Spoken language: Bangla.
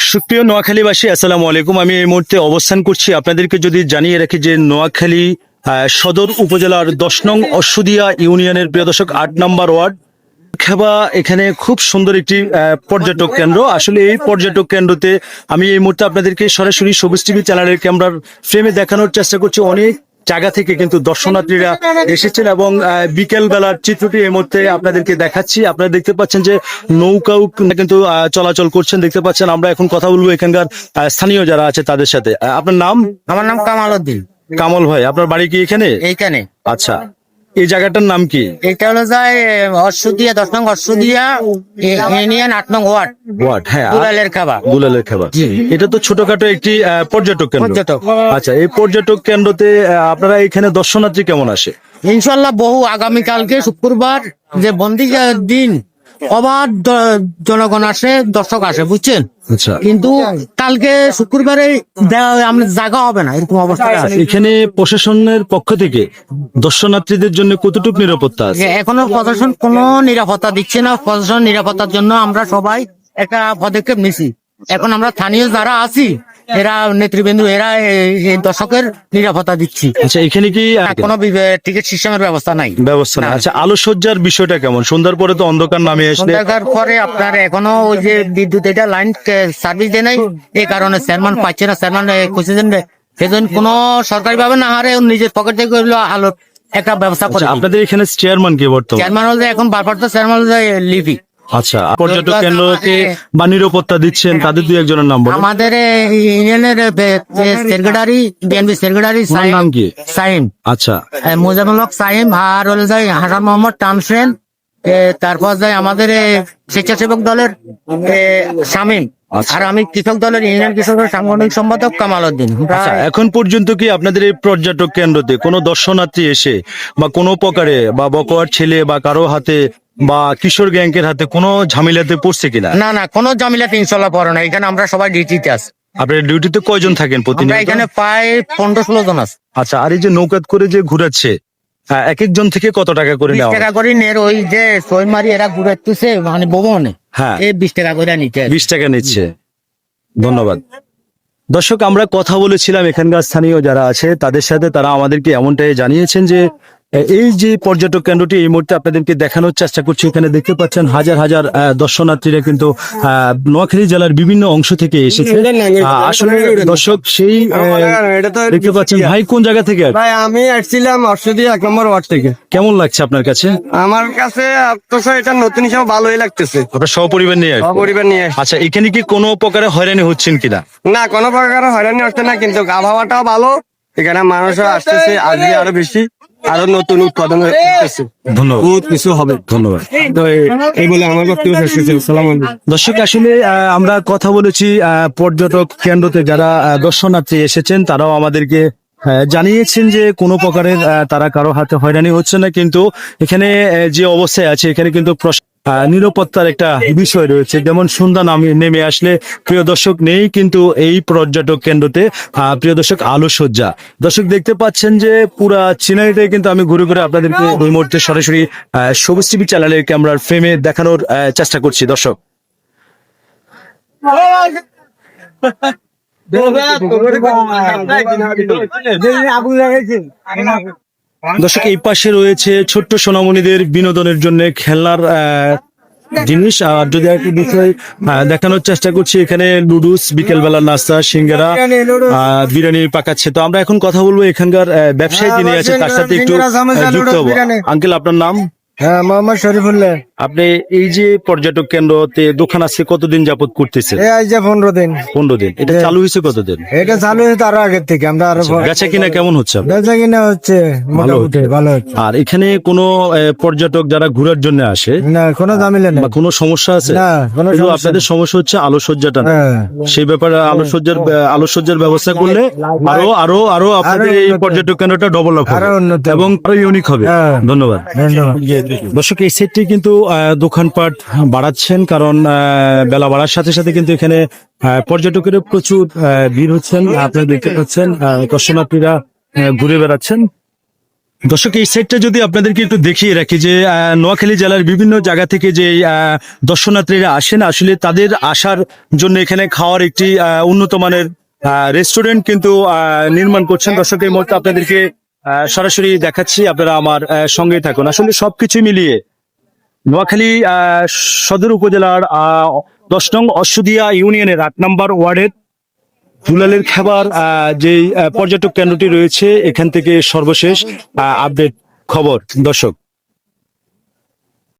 সুপ্রিয় নোয়াখালীবাসী, আসসালামু আলাইকুম। আমি এই মুহূর্তে অবস্থান করছি, আপনাদেরকে যদি জানিয়ে রাখি যে নোয়াখালী সদর উপজেলার 10 নং অশ্বদিয়া ইউনিয়নের প্রিয় দর্শক 8 নম্বর ওয়ার্ড খেবা, এখানে খুব সুন্দর একটি পর্যটক কেন্দ্র। আসলে এই পর্যটক কেন্দ্রতে আমি এই মুহূর্তে আপনাদেরকে সরাসরি সবুজ টিভি চ্যানেলের ক্যামেরার ফ্রেমে দেখানোর চেষ্টা করছি। অনেক জায়গা থেকে কিন্তু দর্শনার্থীরা এসেছেন এবং বিকেল বেলার চিত্রটি এই মুহূর্তে আপনাদেরকে দেখাচ্ছি। আপনারা দেখতে পাচ্ছেন যে নৌকাও কিন্তু চলাচল করছেন, দেখতে পাচ্ছেন। আমরা এখন কথা বলবো এখানকার স্থানীয় যারা আছে তাদের সাথে। আপনার নাম? আমার নাম কামাল উদ্দিন। কামল ভাই, আপনার বাড়ি কি এখানে? এইখানে। আচ্ছা, এই জায়গাটার নাম কি? এটা হলো যায় অশ্বদিয়া 10 নং অশ্বদিয়া ইউনিয়ন 8 নং ওয়ার্ড। ওয়ার্ড, হ্যাঁ, গুলালের খাবার। গুলালের খাবার। এটা তো ছোটখাটো একটি পর্যটক কেন্দ্র। পর্যটক। আচ্ছা, এই পর্যটক কেন্দ্রতে আপনারা এখানে দর্শনার্থী কেমন আসে? ইনশাল্লাহ বহু। আগামীকালকে শুক্রবার যে বন্দি দিন, অবাধ জনগণ আসে, দর্শক আসে, বুঝছেন। আচ্ছা, কিন্তু কালকে শুক্রবারে আমরা জায়গা হবে না, এরকম অবস্থা আছে। এখানে প্রশাসনের পক্ষ থেকে দর্শনার্থীদের জন্য কতটুকু নিরাপত্তা আছে? এখনো প্রশাসন কোনো নিরাপত্তা দিচ্ছে না। প্রশাসন নিরাপত্তার জন্য আমরা সবাই একটা পদক্ষেপ নিছি। এখন আমরা স্থানীয় যারা আছি, এরা নেতৃবৃন্দ, এরা এই দর্শকের নিরাপত্তা দিচ্ছি। আচ্ছা, এখানে কি কোনো টিকিট সিস্টেমের ব্যবস্থা নাই। ব্যবস্থা না? আচ্ছা, আলোকসজ্জার বিষয়টা কেমন? সন্ধ্যার পরে তো অন্ধকার নামে আসলে সন্ধ্যার পরে আপনার এখনো ওই যে বিদ্যুৎ এটা লাইন সার্ভিস দেয় নাই, এই কারণে চেয়ারম্যান পাচ্ছে না। চেয়ারম্যান খুঁজেছেন, সেজন্য কোনো সরকারি ভাবে না হারে নিজের পকেট থেকে আলোর একটা ব্যবস্থা করে। আপনাদের এখানে চেয়ারম্যান কে বর্তমান? চেয়ারম্যান হলে এখন ভারপ্রাপ্ত চেয়ারম্যান হলে লিপি। আচ্ছা, পর্যটক কেন্দ্রকে বা নিরাপত্তা দিচ্ছেন তাদের দুই একজনের নাম বলুন। আমাদের ইউনিয়নের সেক্রেটারি, বিএনপি সেক্রেটারি নাম কি? সাইম। আচ্ছা, মোজামুল হক সাইম। আর হলে যায় হাসান মোহাম্মদ তামসেন। তারপর যায় আমাদের স্বেচ্ছাসেবক দলের শামীম। আর আমি কৃষক দলের ইউনিয়ন কৃষকের সাংগঠনিক সম্পাদক কামাল উদ্দিন। আচ্ছা, এখন পর্যন্ত কি আপনাদের এই পর্যটক কেন্দ্রতে কোনো দর্শনার্থী এসে বা কোনো প্রকারে বা বকোয়ার ছেলে বা কারো হাতে বা কিশোর গ্যাংকের হাতে কোনো ঝামেলাতে পড়ছে কিনা? না না, কোনো ঝামেলাতে ইনশাল্লাহ পড়ে না। এখানে আমরা সবাই ডিউটিতে আছি। আপনার ডিউটিতে কয়জন থাকেন আমরা প্রতিনিয়ত? এখানে প্রায় 15-16 জন আছে। আচ্ছা, আর এই যে নৌকাত করে যে ঘুরাচ্ছে, এক একজন থেকে কত টাকা করে 20 নেওয়া? টাকা করে নের ওই যে সৈমারি এরা ঘুরাইতেছে মানে ভবনে, হ্যাঁ, 20 টাকা করে নিতে। 20 টাকা নিচ্ছে। ধন্যবাদ। দর্শক, আমরা কথা বলেছিলাম এখানকার স্থানীয় যারা আছে তাদের সাথে। তারা আমাদেরকে এমনটাই জানিয়েছেন যে এই যে পর্যটক কেন্দ্রটি এই মুহূর্তে আপনাদেরকে দেখানোর চেষ্টা করছি। এখানে দেখতে পাচ্ছেন হাজার হাজার দর্শনার্থীরা কিন্তু নোয়াখালী জেলার বিভিন্ন অংশ থেকে এসেছে। আসলে দর্শক, সেই দেখতে পাচ্ছেন। ভাই, কোন জায়গা থেকে? ভাই, আমি আসছিলাম অশ্বদিয়া 1 নম্বর ওয়ার্ড থেকে। কেমন লাগছে আপনার কাছে? আমার কাছে এটা নতুন হিসাবে ভালোই লাগতেছে। আপনার সহপরিবার নিয়ে আসবেন? পরিবার নিয়ে। আচ্ছা, এখানে কি কোনো প্রকারে হয়রানি হচ্ছেন কিনা? না, কোনো প্রকার হয়রানি হচ্ছে না, কিন্তু আবহাওয়াটাও ভালো। এখানে মানুষও আসতেছে, আজকে আরো বেশি, আরো নতুন উৎপাদন হচ্ছে। ধন্যবাদ। বহুত কিছু হবে। ধন্যবাদ। তো এই বলে আমার বক্তব্য শেষ করছি। আসসালামু আলাইকুম। দর্শক, আসলে আমরা কথা বলেছি পর্যটক কেন্দ্রতে যারা দর্শনার্থী এসেছেন, তারাও আমাদেরকে জানিয়েছেন যে কোনো প্রকারের তারা কারো হাতে হয়রানি হচ্ছে না। কিন্তু এখানে যে অবস্থায় আছে, এখানে কিন্তু নিরাপত্তার একটা বিষয় রয়েছে। যেমন সন্ধ্যা নেমে আসলে প্রিয় দর্শক নেই কিন্তু এই পর্যটক কেন্দ্রতে প্রিয় দর্শক আলোকসজ্জা। দর্শক, দেখতে পাচ্ছেন যে পুরা সিনারিটাই কিন্তু আমি ঘুরে ঘুরে আপনাদেরকে এই মুহূর্তে সরাসরি সবুজ টিভি চ্যানেলের ক্যামেরার ফ্রেমে দেখানোর চেষ্টা করছি। দর্শক, দর্শক, এই পাশে রয়েছে ছোট্ট সোনামণিদের বিনোদনের জন্য খেলনার জিনিস। আর যদি একটি বিষয় দেখানোর চেষ্টা করছি, এখানে নুডলস, বিকেলবেলার নাস্তা, সিঙ্গারা, বিরিয়ানি পাকাচ্ছে। তো আমরা এখন কথা বলবো এখানকার ব্যবসায়ী যিনি আছে তার সাথে একটু যুক্ত হবো। আঙ্কেল, আপনার নাম? হ্যাঁ, মোহাম্মদ শরীফুল্লাহ। আপনি এই যে পর্যটক কেন্দ্রতে দোকান আছে কতদিন যাবত করতেছেন? এই যে 15 দিন। 15 দিন। এটা চালু হয়েছে কতদিন? এটা চালু হয়েছে আরো আগের থেকে। আমরা আরো বেচা কিনা কেমন হচ্ছে? বেচা কিনা হচ্ছে মোটামুটি ভালো হচ্ছে। আর এখানে কোনো পর্যটক যারা ঘোরার জন্য আসে, না, কোনো ঝামেলা নেই। বা কোনো সমস্যা আছে? না, কোনো কিন্তু সমস্যা আপনাদের সমস্যা হচ্ছে আলোকসজ্জাটা না। হ্যাঁ। সেই ব্যাপারে আলোকসজ্জার ব্যবস্থা করলে আরো আরো আরো আপনাদের এই পর্যটক কেন্দ্রটা ডেভেলপ হবে আরো উন্নত এবং আরো ইউনিক হবে। হ্যাঁ। ধন্যবাদ। দর্শক, এই সেটটি কিন্তু দোকানপাট বাড়াচ্ছেন, কারণ বেলা বাড়ার সাথে সাথে কিন্তু এখানে পর্যটকের প্রচুর ভিড় হচ্ছেন। আপনারা দেখতে পাচ্ছেন দর্শনার্থীরা ঘুরে বেড়াচ্ছেন। দর্শক এই সাইডটা যদি আপনাদেরকে একটু দেখিয়ে রাখি যে নোয়াখালী জেলার বিভিন্ন জায়গা থেকে যে দর্শনার্থীরা আসেন, আসলে তাদের আসার জন্য এখানে খাওয়ার একটি উন্নত মানের রেস্টুরেন্ট কিন্তু নির্মাণ করছেন। দর্শক এই মুহূর্তে আপনাদেরকে সরাসরি দেখাচ্ছি, আপনারা আমার সঙ্গে থাকুন। আসলে সবকিছু মিলিয়ে নোয়াখালী সদর উপজেলার 10 নং অশ্বদিয়া ইউনিয়নের 8 নম্বর ওয়ার্ডের দুলালের খেবার যেই পর্যটক কেন্দ্রটি রয়েছে, এখান থেকে সর্বশেষ আপডেট খবর। দর্শক